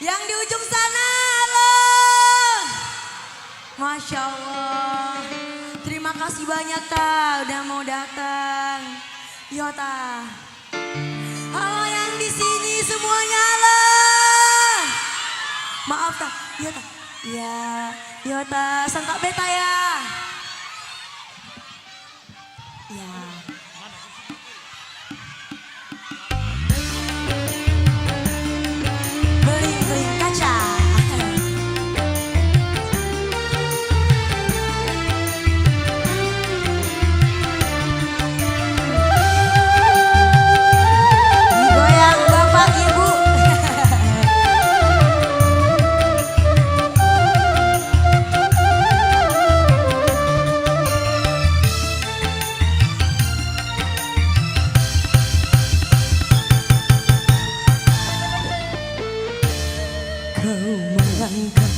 Yang di ujung sana, halo. Masya Allah. Terima kasih banyak Ta, udah mau datang. Yo Ta. Halo yang di sini semuanya, halo. Maaf Ta, yo Ta. Ya, yo Ta, santak beta ya. Ya. Beling-beling kaca. Goyang Bapak Ibu. Kau melangkah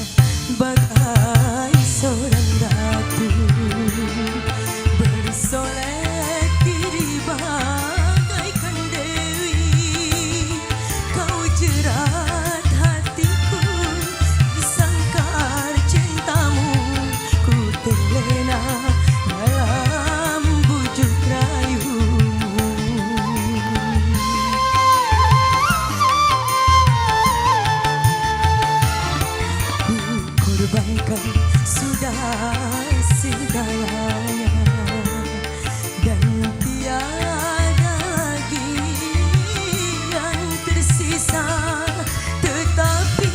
bagai seorang ratu, bersolek diri bagaikan dewi. Kau jerat hatiku, sangkar cintamu, ku terlena dalam bujuk rayumu. Korbankan sudah segalanya dan tiada lagi yang tersisa, tetapi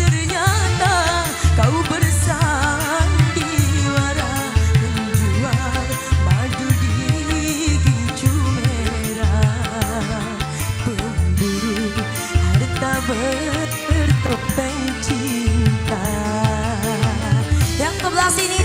ternyata kau bersandiwara menjual madu di gigi merah, pemburu harta bertopeng cinta. Yang sebelah sini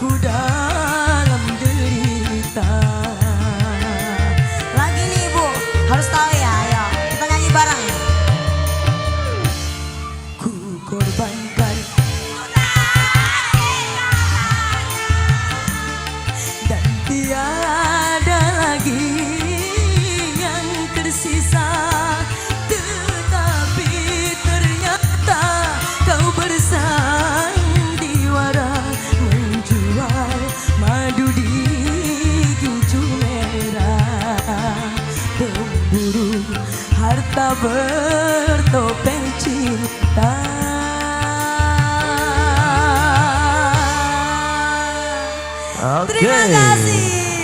aku dalam derita. Lagi nih Ibu, harus tahu ya, ayo kita nyanyi bareng. Ku korbankan dan tiada lagi yang tersisa, tetapi ternyata kau bersandiwara menjual madu di gincu merah. Pemburu harta bertopeng cinta. Oke. Terima kasih.